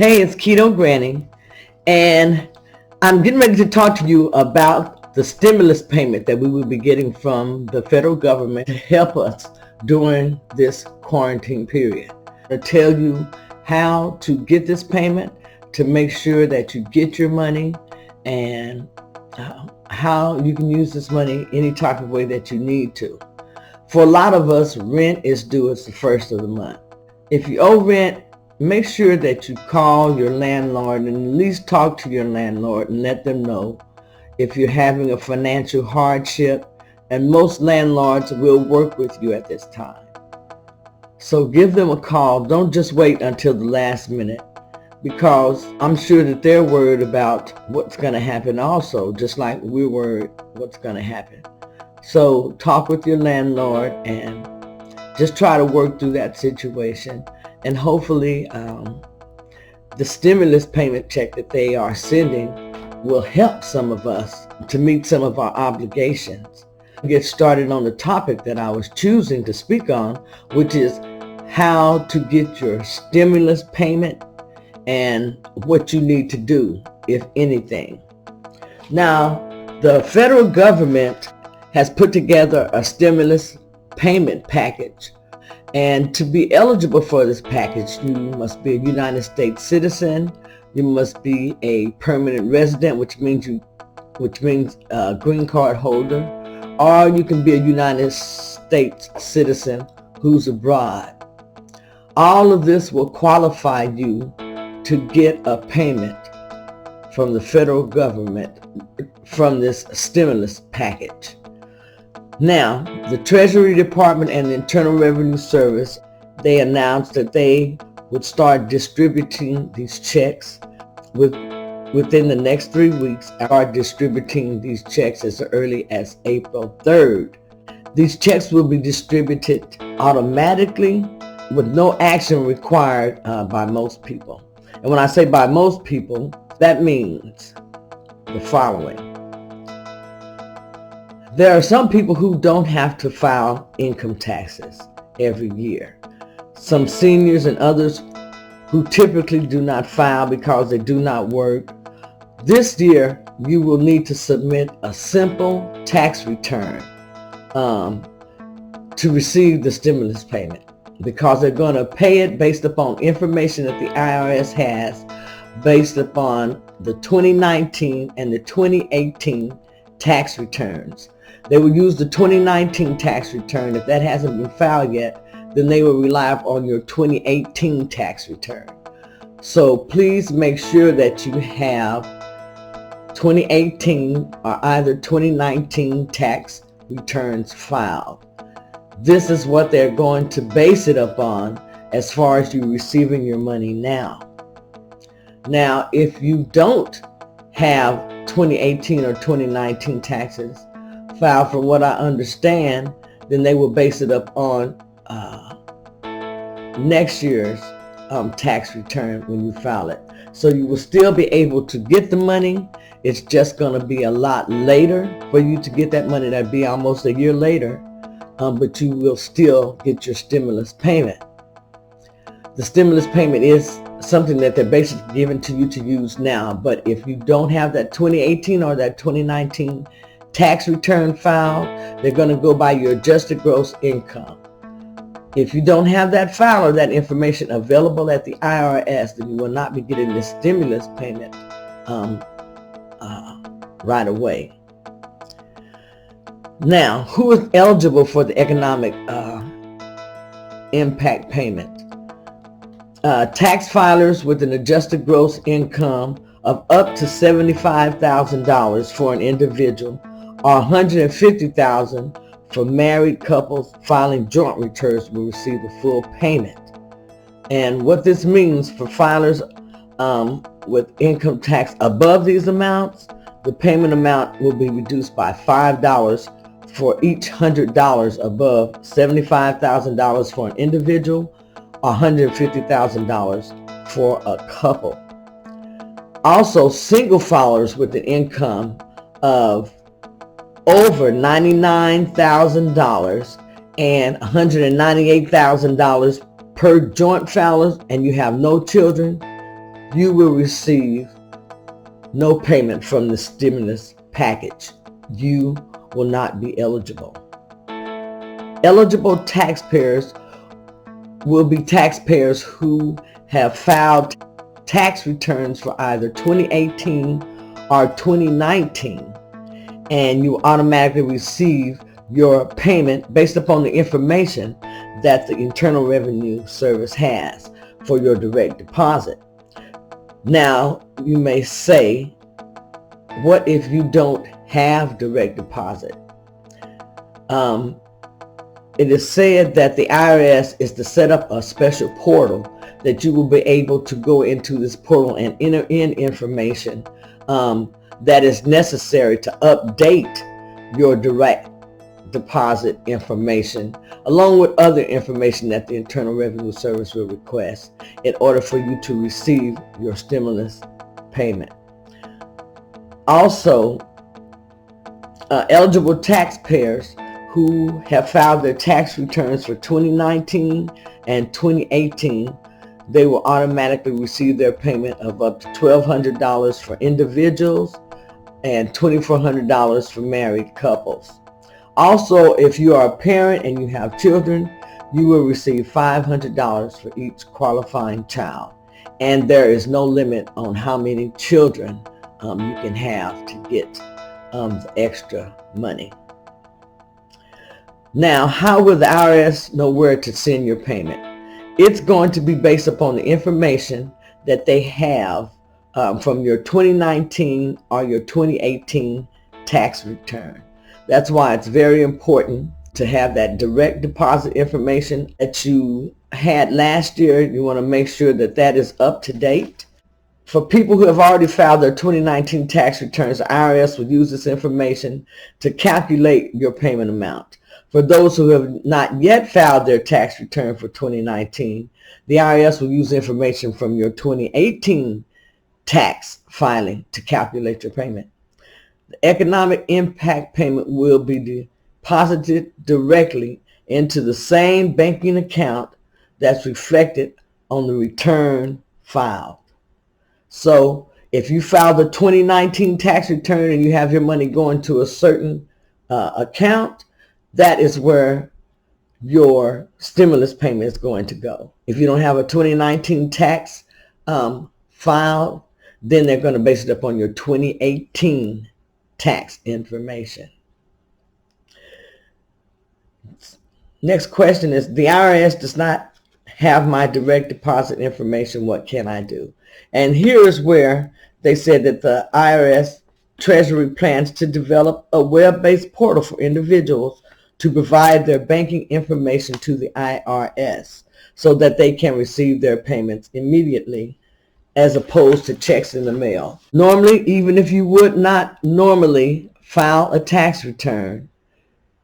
Hey, it's Keto Granny, and I'm getting ready to talk to you about the stimulus payment that we will be getting from the federal government to help us during this quarantine period. I'll tell you how to get this payment, to make sure that you get your money, and how you can use this money any type of way that you need to. For a lot of us, rent is due as the first of the month. If you owe rent, make sure that you call your landlord and at least talk to your landlord and let them know if you're having a financial hardship, and most landlords will work with you at this time. So give them a call. Don't just wait until the last minute, because I'm sure that they're worried about what's going to happen also, just like we're worried what's going to happen. So talk with your landlord and just try to work through that situation. And hopefully the stimulus payment check that they are sending will help some of us to meet some of our obligations. Get started on the topic that I was choosing to speak on, which is how to get your stimulus payment and what you need to do, if anything. Now, the federal government has put together a stimulus payment package. And to be eligible for this package, you must be a United States citizen. You must be a permanent resident, which means a green card holder, or you can be a United States citizen who's abroad. All of this will qualify you to get a payment from the federal government from this stimulus package. Now, the Treasury Department and the Internal Revenue Service, they announced that they would start distributing these checks within the next 3 weeks, start distributing these checks as early as April 3rd. These checks will be distributed automatically with no action required by most people. And when I say by most people, that means the following. There are some people who don't have to file income taxes every year. Some seniors and others who typically do not file because they do not work. This year, you will need to submit a simple tax return to receive the stimulus payment, because they're going to pay it based upon information that the IRS has based upon the 2019 and the 2018 tax returns. They will use the 2019 tax return. If that hasn't been filed yet, then they will rely on your 2018 tax return. So please make sure that you have 2018 or either 2019 tax returns filed. This is what they're going to base it upon as far as you receiving your money now. Now, if you don't have 2018 or 2019 taxes filed, from what I understand, then they will base it up on next year's tax return when you file it. So you will still be able to get the money. It's just going to be a lot later for you to get that money. That'd be almost a year later, but you will still get your stimulus payment. The stimulus payment is something that they're basically giving to you to use now. But if you don't have that 2018 or that 2019 tax return filed, they're going to go by your adjusted gross income. If you don't have that file or that information available at the IRS, then you will not be getting the stimulus payment right away. Now, who is eligible for the economic impact payment? Tax filers with an adjusted gross income of up to $75,000 for an individual, or $150,000 for married couples filing joint returns, will receive the full payment. And what this means for filers with income tax above these amounts, the payment amount will be reduced by $5 for each $100 above $75,000 for an individual, or $150,000 for a couple. Also, single filers with an income of over $99,000 and $198,000 per joint filer, and you have no children, you will receive no payment from the stimulus package. You will not be eligible. Eligible taxpayers will be taxpayers who have filed tax returns for either 2018 or 2019, and you automatically receive your payment based upon the information that the Internal Revenue Service has for your direct deposit. Now, you may say, what if you don't have direct deposit? It is said that the IRS is to set up a special portal that you will be able to go into this portal and enter in information that is necessary to update your direct deposit information, along with other information that the Internal Revenue Service will request in order for you to receive your stimulus payment. Also, eligible taxpayers who have filed their tax returns for 2019 and 2018, they will automatically receive their payment of up to $1,200 for individuals and $2,400 for married couples. Also, if you are a parent and you have children, you will receive $500 for each qualifying child. And there is no limit on how many children you can have to get the extra money. Now, how will the IRS know where to send your payment? It's going to be based upon the information that they have from your 2019 or your 2018 tax return. That's why it's very important to have that direct deposit information that you had last year. You want to make sure that that is up to date. For people who have already filed their 2019 tax returns, the IRS will use this information to calculate your payment amount. For those who have not yet filed their tax return for 2019, the IRS will use information from your 2018 tax filing to calculate your payment. The economic impact payment will be deposited directly into the same banking account that's reflected on the return filed. So if you filed a 2019 tax return and you have your money going to a certain account, that is where your stimulus payment is going to go. If you don't have a 2019 tax filed, then they're going to base it upon your 2018 tax information. Next question is, the IRS does not have my direct deposit information. What can I do? And here is where they said that the IRS Treasury plans to develop a web-based portal for individuals to provide their banking information to the IRS so that they can receive their payments immediately as opposed to checks in the mail. Normally, even if you would not normally file a tax return,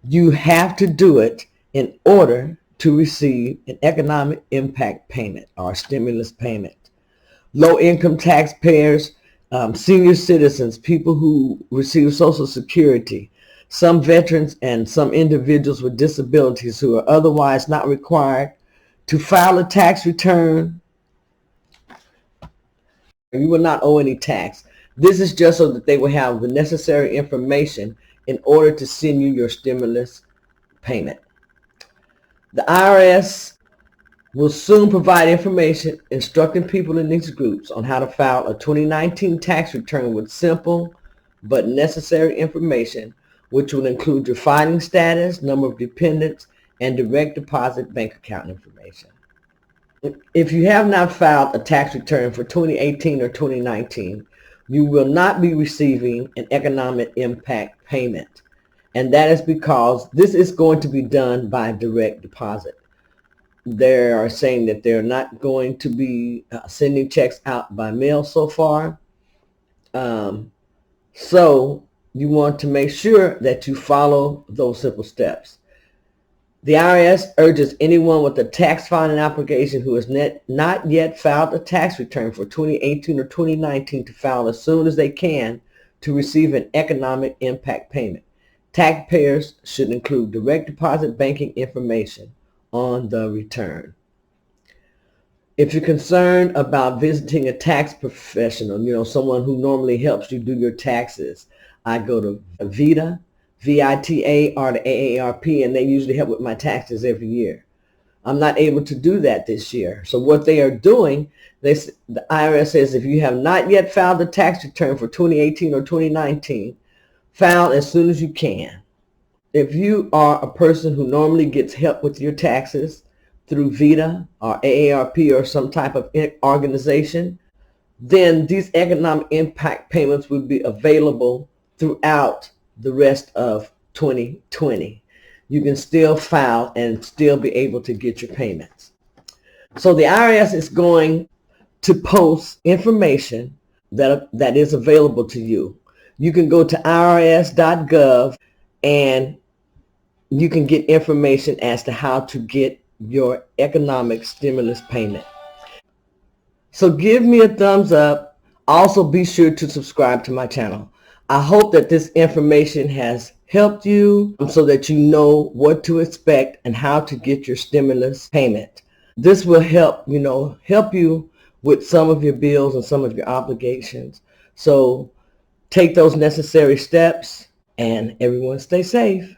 you have to do it in order to receive an economic impact payment or stimulus payment. Low-income taxpayers, senior citizens, people who receive Social Security, some veterans, and some individuals with disabilities who are otherwise not required to file a tax return, you will not owe any tax. This is just so that they will have the necessary information in order to send you your stimulus payment. The IRS will soon provide information instructing people in these groups on how to file a 2019 tax return with simple but necessary information, which will include your filing status, number of dependents, and direct deposit bank account information. If you have not filed a tax return for 2018 or 2019, you will not be receiving an economic impact payment. And that is because this is going to be done by direct deposit. They are saying that they're not going to be sending checks out by mail so far. So you want to make sure that you follow those simple steps. The IRS urges anyone with a tax filing application who has not yet filed a tax return for 2018 or 2019 to file as soon as they can to receive an economic impact payment. Taxpayers should include direct deposit banking information on the return. If you're concerned about visiting a tax professional, someone who normally helps you do your taxes, I go to VITA, VITA, or the AARP, and they usually help with my taxes every year. I'm not able to do that this year. So what they are doing, the IRS says if you have not yet filed a tax return for 2018 or 2019, file as soon as you can. If you are a person who normally gets help with your taxes through VITA or AARP or some type of organization, then these economic impact payments will be available throughout the rest of 2020. You can still file and still be able to get your payments. So the IRS is going to post information that is available to you. You can go to irs.gov and you can get information as to how to get your economic stimulus payment. So give me a thumbs up. Also be sure to subscribe to my channel. I hope that this information has helped you so that you know what to expect and how to get your stimulus payment. This will help you with some of your bills and some of your obligations. So take those necessary steps and everyone stay safe.